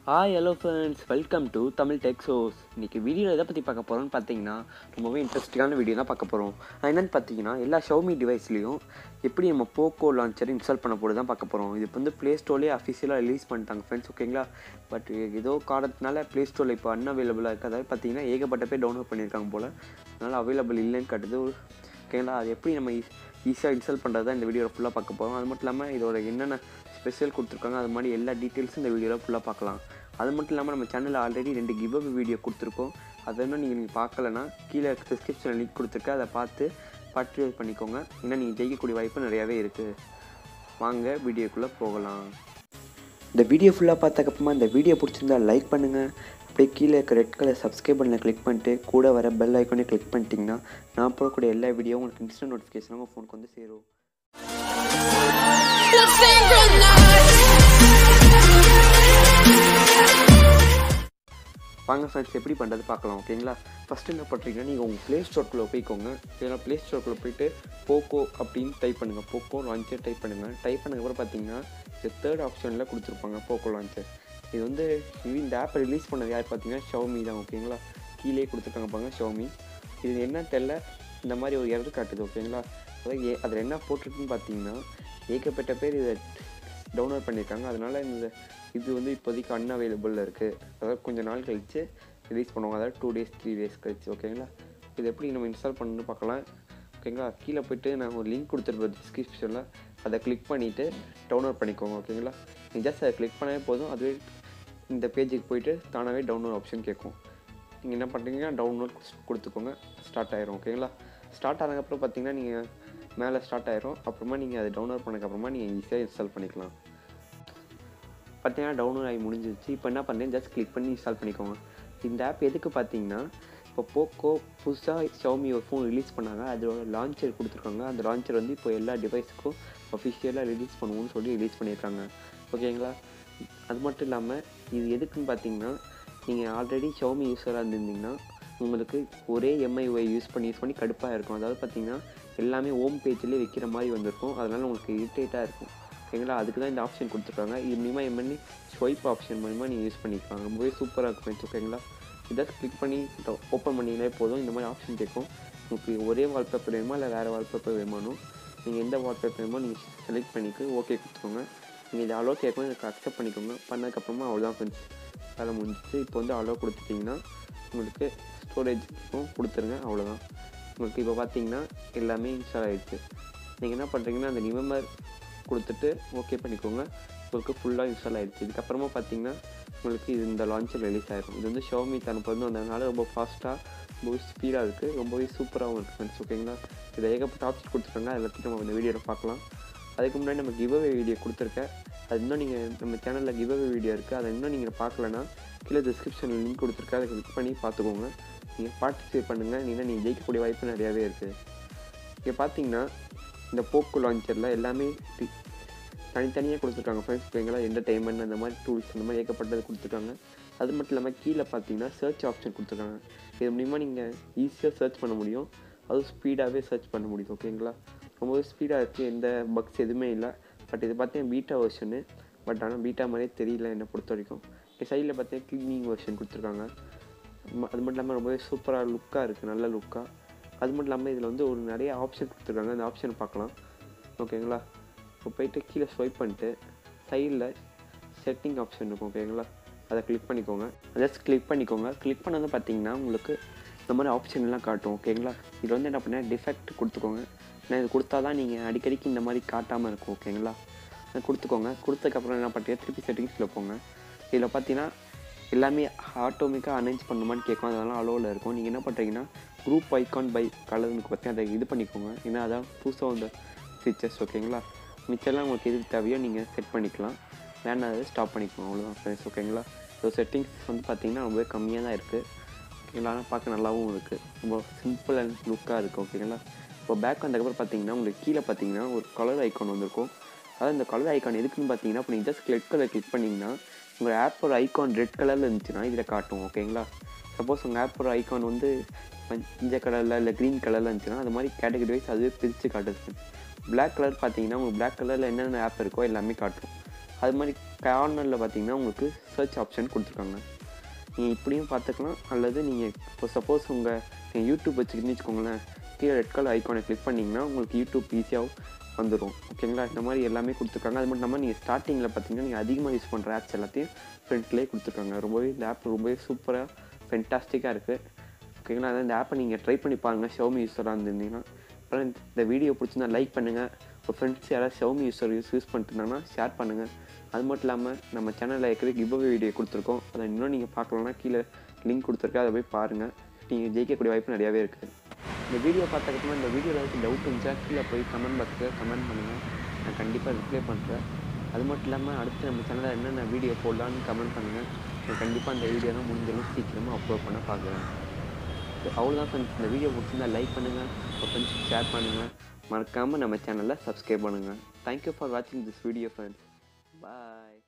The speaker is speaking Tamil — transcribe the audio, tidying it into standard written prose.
Hi hello friends, welcome to Tamil tech shows. இன்றைக்கி வீடியோ எதை பற்றி பார்க்க போகிறோம்னு பார்த்தீங்கன்னா ரொம்பவே இன்ட்ரெஸ்டிங்கான வீடியோ தான் பார்க்க போகிறோம். என்னென்னு பார்த்தீங்கன்னா எல்லா ஷவுமி டிவைஸ்லேயும் எப்படி நம்ம போக்கோ லான்ச்சர் இன்ஸ்டால் பண்ண போகிறது தான் பார்க்க போகிறோம். இது வந்து ப்ளே ஸ்டோர்லேயே அஃபிஷியலாக ரிலீஸ் பண்ணிட்டாங்க ஃப்ரெண்ட்ஸ், ஓகேங்களா. பட் ஏதோ காரணத்தினால ப்ளே ஸ்டோரில் இப்போ அன்அவைலபிளாக இருக்குது. அதாவது பார்த்தீங்கன்னா ஏகப்பட்ட பேர் டவுன்லோட் பண்ணியிருக்காங்க போல், அதனால் அவைலபிள் இல்லைன்னு காட்டுது, ஓகேங்களா. அது எப்படி நம்ம ஈஸியாக இன்ஸ்டால் பண்ணுறது தான் இந்த வீடியோவில் ஃபுல்லாக பார்க்க போகிறோம். அது மட்டும் இல்லாமல் இதோட என்னென்ன ஸ்பெஷல் கொடுத்துருக்காங்க அது மாதிரி எல்லா டீட்டெயில்ஸும் இந்த வீடியோவில் ஃபுல்லாக பார்க்கலாம். அது மட்டும் இல்லாமல் நம்ம சேனலில் ஆல்ரெடி 2 கிவ் அவே வீடியோ கொடுத்துருக்கோம். அதை இன்னும் நீங்கள் பார்க்கலன்னா கீழே டிஸ்கிரிப்ஷனில் லிங்க் கொடுத்துருக்கேன், அதை பார்த்து பார்ட்டிசிபேட் பண்ணிக்கோங்க. இன்னும் நீங்கள் ஜெயிக்கக்கூடிய வாய்ப்பு நிறையாவே இருக்குது. வாங்க வீடியோக்குள்ளே போகலாம். இந்த வீடியோ ஃபுல்லாக பார்த்ததுக்கப்புறமா இந்த வீடியோ பிடிச்சிருந்தா லைக் பண்ணுங்கள். அப்படியே கீழே இருக்க ரெட் கலர் சப்ஸ்கிரைப் பண்ணல கிளிக் பண்ணிட்டு கூட வர பெல் ஐக்கானே கிளிக் பண்ணிட்டீங்கன்னா நான் போடக்கூடிய எல்லா வீடியோ உங்களுக்கு இன்ஸ்டன்ட் நோட்டிஃபிகேஷன் உங்கள் ஃபோனுக்கு வந்து சேரும். வாங்க ஃப்ரெண்ட்ஸ், எப்படி பண்ணுறது பார்க்கலாம், ஓகேங்களா. ஃபஸ்ட்டு என்ன பண்ணுறீங்கன்னா நீங்கள் உங்கள் ப்ளே ஸ்டோருக்குள்ளே போய்க்கோங்க. ஏன்னா ப்ளே ஸ்டோருக்குள்ளே போய்ட்டு போக்கோ அப்படின்னு டைப் பண்ணுங்கள், போக்கோ லான்ச்சர் டைப் பண்ணுங்கள். டைப் பண்ணதுக்கப்புறம் பார்த்தீங்கன்னா இந்த தேர்ட் ஆப்ஷனில் கொடுத்துருப்பாங்க போக்கோ லான்ச்சர். இது வந்து இந்த ஆப்பை ரிலீஸ் பண்ணது யார் பார்த்தீங்கன்னா ஷவுமி தான், ஓகேங்களா. கீழே கொடுத்துருக்காங்க பாருங்க ஷவுமி. இது என்ன தெரியல, இந்த மாதிரி ஒரு எரர் காட்டுது, ஓகேங்களா. அதாவது அதில் என்ன போட்டிருக்குன்னு பார்த்தீங்கன்னா ஏகப்பட்ட பேர் இதை டவுன்லோட் பண்ணியிருக்காங்க. அதனால் இது வந்து இப்போதைக்கு அன்அவைலபிளில் இருக்குது. அதாவது கொஞ்சம் நாள் கழித்து ரிலீஸ் பண்ணுவாங்க, அதாவது 2 days 3 days கழிச்சு, ஓகேங்களா. இது எப்படி நம்ம இன்ஸ்டால் பண்ணணும்னு பார்க்கலாம், ஓகேங்களா. கீழே போய்ட்டு நான் ஒரு லிங்க் கொடுத்துருப்பேன் டிஸ்கிரிப்ஷனில், அதை கிளிக் பண்ணிவிட்டு டவுன்லோட் பண்ணிக்கோங்க, ஓகேங்களா. நீங்கள் ஜஸ்ட் அதை கிளிக் பண்ணவே போதும், அதுவே இந்த பேஜுக்கு போய்ட்டு தானாகவே டவுன்லோட் ஆப்ஷன் கேட்கும். நீங்கள் என்ன பண்ணுறீங்கன்னா டவுன்லோட் கொடுத்துக்கோங்க, ஸ்டார்ட் ஆயிரும், ஓகேங்களா. ஸ்டார்ட் ஆனதுக்கப்புறம் பார்த்தீங்கன்னா நீங்கள் மேலே ஸ்டார்ட் ஆயிரும். அப்புறமா நீங்கள் அதை டவுன்லோட் பண்ணதுக்கப்புறமா நீங்கள் ஈஸியாக இன்ஸ்டால் பண்ணிக்கலாம். பார்த்தீங்கன்னா டவுன்லோட் ஆகி முடிஞ்சிச்சு. இப்போ என்ன பண்ணுறேன், ஜஸ்ட் கிளிக் பண்ணி இன்ஸ்டால் பண்ணிக்கோங்க. இந்த ஆப் எதுக்கு பார்த்தீங்கன்னா இப்போ போக்கோ புதுசாக ஷவுமி ஒரு ஃபோன் ரிலீஸ் பண்ணாங்க, அதோட லான்ச்சர் கொடுத்துருக்காங்க. அந்த லான்ச்சர் வந்து இப்போ எல்லா டிவைஸுக்கும் அஃபிஷியலாக ரிலீஸ் பண்ணுவோம்னு சொல்லி ரிலீஸ் பண்ணியிருக்காங்க, ஓகேங்களா. அது மட்டும் இல்லாமல் இது எதுக்குன்னு பார்த்தீங்கன்னா நீங்கள் ஆல்ரெடி ஷவுமி யூஸராக இருந்திருந்தீங்கன்னா உங்களுக்கு ஒரே MIUI யூஸ் பண்ணி கடுப்பாக இருக்கும். அதாவது பார்த்தீங்கன்னா எல்லாமே ஹோம் பேஜ்லேயே வைக்கிற மாதிரி வந்திருக்கும், அதனால் உங்களுக்கு இரிட்டேட்டாக இருக்கும், ஓகேங்களா. அதுக்கு தான் இந்த ஆப்ஷன் கொடுத்துருக்காங்க. இது மூலிமா பண்ணி ஸ்வைப் ஆப்ஷன் மூலிமா நீங்கள் யூஸ் பண்ணிக்கலாம். ரொம்பவே சூப்பராக இருக்கும் ஃப்ரெண்ட்ஸ், ஓகேங்களா. இதை கிளிக் பண்ணி ஓப்பன் பண்ணிங்களே போதும், இந்த மாதிரி ஆப்ஷன் கேட்கும். உங்களுக்கு ஒரே வால்பேப்பர் வேணுமா இல்லை வேறு வால்பேப்பர் வேணுமானோ நீங்கள் எந்த வால்பேப்பர் வேணுமோ நீங்கள் செலக்ட் பண்ணிட்டு ஓகே கொடுத்துக்கோங்க. நீங்கள் இதை அலோ கேட்கணும், இதுக்கு அக்செப்ட் பண்ணிக்கோங்க. பண்ணதுக்கப்புறமா அவ்வளோதான் ஃப்ரெண்ட்ஸ், வேலை முடிஞ்சிச்சு. இப்போ வந்து அலோ கொடுத்துட்டிங்கன்னா உங்களுக்கு ஸ்டோரேஜுக்கும் கொடுத்துருங்க, அவ்வளோதான். உங்களுக்கு இப்போ பார்த்தீங்கன்னா எல்லாமே இன்ஸ்டால் ஆகிடுச்சு. நீங்கள் என்ன பண்ணுறீங்கன்னா அந்த நிவம்பர் கொடுத்துட்டு ஓகே பண்ணிக்கோங்க, உங்களுக்கு ஃபுல்லாக இன்ஸ்டால் ஆகிடுச்சு. இதுக்கப்புறமா பார்த்தீங்கன்னா உங்களுக்கு இது இந்த லான்ச்சர் ரிலீஸ் ஆகிடும். இது வந்து ஷவுமி தரப்பு வந்து வந்ததுனால ரொம்ப ஃபாஸ்ட்டாக ரொம்பவே ஸ்பீடாக இருக்குது, ரொம்பவே சூப்பராகவும் இருக்குது ஃப்ரெண்ட்ஸ், ஓகேங்களா. இதை ஏகப்பட்ட ஆப்ஷன் கொடுத்துருக்காங்க, அதை பற்றி நம்ம இந்த வீடியோவில் பார்க்கலாம். அதுக்கு முன்னாடி நம்ம கிவ் அவே வீடியோ கொடுத்துருக்கேன், அது இன்னும் நீங்கள் நம்ம சேனலில் கிவ் அவே வீடியோ இருக்குது, அதை இன்னும் நீங்கள் பார்க்கலன்னா கீழே டிஸ்கிரிப்ஷனில் லிங்க் கொடுத்துருக்கேன், அதை கிளிக் பண்ணி பார்த்துக்கோங்க. நீங்கள் பார்ட்டிசிபேட் பண்ணுங்கள், நீங்கள் ஜெயிக்கக்கூடிய வாய்ப்பு நிறையாவே இருக்குது. இங்கே பார்த்தீங்கன்னா இந்த போக்கோ லான்ச்சரில் எல்லாமே தனித்தனியாக கொடுத்துருக்காங்க ஃப்ரெண்ட்ஸ், ஓகேங்களா. என்டர்டெயின்மெண்ட் அந்த மாதிரி டூல்ஸ் அந்த மாதிரி ஏகப்பட்டது கொடுத்துருக்காங்க. அது மட்டும் இல்லாமல் கீழே பார்த்தீங்கன்னா சர்ச் ஆப்ஷன் கொடுத்துருக்காங்க. இது மூலிமா நீங்கள் ஈஸியாக சர்ச் பண்ண முடியும், அதுவும் ஸ்பீடாகவே சர்ச் பண்ண முடியும், ஓகேங்களா. ரொம்பவே ஸ்பீடாக இருக்குது, எந்த பக்ஸ் எதுவுமே இல்லை. பட் இது பார்த்தீங்கன்னா பீட்டா வெர்ஷனு, பட் ஆனால் பீட்டா மாதிரியே தெரியல என்னை பொறுத்த வரைக்கும். சைடில் பார்த்தீங்கன்னா க்ளீனிங் வெர்ஷன் கொடுத்துருக்காங்க. அது மட்டும் இல்லாமல் ரொம்பவே சூப்பராக லுக்காக இருக்குது, நல்ல லுக்காக. அது மட்டும் இல்லாமல் இதில் வந்து ஒரு நிறைய ஆப்ஷன் கொடுத்துருக்காங்க, அந்த ஆப்ஷன் பார்க்கலாம், ஓகேங்களா. இப்போ போய்ட்டு கீழே ஸ்வைப் பண்ணிட்டு சைடில் செட்டிங் ஆப்ஷன் இருக்கும், ஓகேங்களா. அதை கிளிக் பண்ணிக்கோங்க, ஜஸ்ட் கிளிக் பண்ணிக்கோங்க. கிளிக் பண்ணது பார்த்தீங்கன்னா உங்களுக்கு இந்த மாதிரி ஆப்ஷன்லாம் காட்டும், ஓகேங்களா. இது வந்து என்ன பண்ணால் டிஃபெக்ட் கொடுத்துக்கோங்க. ஏன்னா இது கொடுத்தா தான் நீங்கள் அடிக்கடிக்கு இந்த மாதிரி காட்டாமல் இருக்கும், ஓகேங்களா. அதை கொடுத்துக்கோங்க. கொடுத்ததுக்கப்புறம் என்ன பண்ணுறீங்க, திருப்பி செட்டிங்ஸில் போங்க. இதில் பார்த்தீங்கன்னா எல்லாமே ஆட்டோமேட்டிக்காக அனேஞ்ச் பண்ணணுமான்னு கேட்கும், அதெல்லாம் அலோவில் இருக்கும். நீங்கள் என்ன பண்ணுறீங்கன்னா குரூப் ஐகான் பை கலர்னு பற்றி அதை இது பண்ணிக்கோங்க, ஏன்னா அதான் புதுசாக வந்த ஃபீச்சர்ஸ், ஓகேங்களா. மிச்சம்லாம் உங்களுக்கு எது தேவையோ நீங்கள் செட் பண்ணிக்கலாம், வேணா அதை ஸ்டாப் பண்ணிக்கோங்க, அவ்வளோதான் ஃப்ரெண்ட்ஸ், ஓகேங்களா. ஸோ செட்டிங்ஸ் வந்து பார்த்திங்கன்னா ரொம்பவே கம்மியாக தான் இருக்குது, ஓகேங்களா. ஆனால் பார்க்க நல்லாவும் இருக்குது, ரொம்ப சிம்பிள் அண்ட் லுக்காக இருக்குது, ஓகேங்களா. இப்போ பேக் வந்ததுக்கப்புறம் பார்த்தீங்கன்னா உங்களுக்கு கீழே பார்த்தீங்கன்னா ஒரு கலர் ஐக்கான் வந்திருக்கும். அதாவது இந்த கலர் ஐக்கான் எதுக்குன்னு பார்த்தீங்கன்னா இப்போ நீங்கள் ஜஸ்ட் ரெட் கலர் கிளிக் பண்ணிங்கன்னா உங்கள் ஆப்போட ஐக்கான் ரெட் கலரில் இருந்துச்சுன்னா இதில் காட்டும், ஓகேங்களா. சப்போஸ் உங்கள் ஆப்போட ஐக்கான் வந்து மஞ்சள் கலரில் இல்லை க்ரீன் கலரில் இருந்துச்சுன்னா அது மாதிரி கேட்டகரி வைஸ் அதுவே பிரித்து காட்டுது. பிளாக் கலர் பார்த்தீங்கன்னா உங்களுக்கு பிளாக் கலரில் என்னென்ன ஆப் இருக்கோ எல்லாமே காட்டும். அது மாதிரி கார்னரில் பார்த்தீங்கன்னா உங்களுக்கு சர்ச் ஆப்ஷன் கொடுத்துருக்காங்க. நீங்கள் இப்படியும் பார்த்துக்கலாம். அல்லது நீங்கள் இப்போ சப்போஸ் நீங்கள் யூடியூப் வச்சுக்கிட்டுன்னு வச்சுக்கோங்களேன், கீழே ரெட் கலர் ஐக்கானை கிளிக் பண்ணிங்கன்னா உங்களுக்கு யூடியூப் ஈஸியாக வந்துடும். ஓகேங்களா? இந்த மாதிரி எல்லாமே கொடுத்துருக்காங்க. அது மட்டும் இல்லாமல் நீங்கள் ஸ்டார்டிங்கில் பார்த்தீங்கன்னா நீங்கள் அதிகமாக யூஸ் பண்ணுற ஆப்ஸ் எல்லாத்தையும் ஃப்ரண்ட்லேயே கொடுத்துருக்காங்க. ரொம்பவே இந்த ஆப் ரொம்பவே சூப்பராக ஃபென்டாஸ்டிக்காக இருக்குது. ஓகேங்களா? அதான் இந்த ஆப்பை நீங்கள் ட்ரை பண்ணி பாருங்கள் Xiaomi யூஸராக இருந்திருந்தீங்கன்னா. அப்புறம் இந்த வீடியோ பிடிச்சிருந்தா லைக் பண்ணுங்கள். உங்கள் ஃப்ரெண்ட்ஸ் யாராவது Xiaomi யூஸ் பண்ணிட்டு இருந்தாங்கன்னா ஷேர் பண்ணுங்கள். அது மட்டும் இல்லாமல் நம்ம சேனலில் ஏற்கனவே கிவ்அவே வீடியோ கொடுத்துருக்கோம். அதை இன்னும் நீங்கள் பார்க்கலன்னா கீழே லிங்க் கொடுத்துருக்கேன், அதை போய் பாருங்கள். நீங்கள் ஜெயிக்கக்கூடிய வாய்ப்பு நிறையாவே இருக்குது. இந்த வீடியோ பார்த்ததுக்கப்புறமா இந்த வீடியோவில் ஏதாச்சும் டவுட் இருந்துச்சா கீழே போய் கமெண்ட் பாக்ஸில் கமெண்ட் பண்ணுங்கள். நான் கண்டிப்பாக ரிப்ளை பண்ணுறேன். அது மட்டும் இல்லாமல் அடுத்து நம்ம சேனலில் என்னென்ன வீடியோ போடலான்னு கமெண்ட் பண்ணுங்கள். நான் கண்டிப்பாக அந்த வீடியோ தான் முடிஞ்சளவு சீக்கிரமாக அப்லோட் பண்ண பார்க்குறேன். அவ்வளோதான் ஃப்ரெண்ட்ஸ். இந்த வீடியோ பிடிச்சிருந்தா லைக் பண்ணுங்கள், உங்கள் ஃப்ரெண்ட்ஸுக்கு ஷேர் பண்ணுங்கள், மறக்காமல் நம்ம சேனலில் சப்ஸ்கிரைப் பண்ணுங்கள். தேங்க்யூ ஃபார் வாட்சிங் திஸ் வீடியோ ஃப்ரெண்ட்ஸ். பாய்.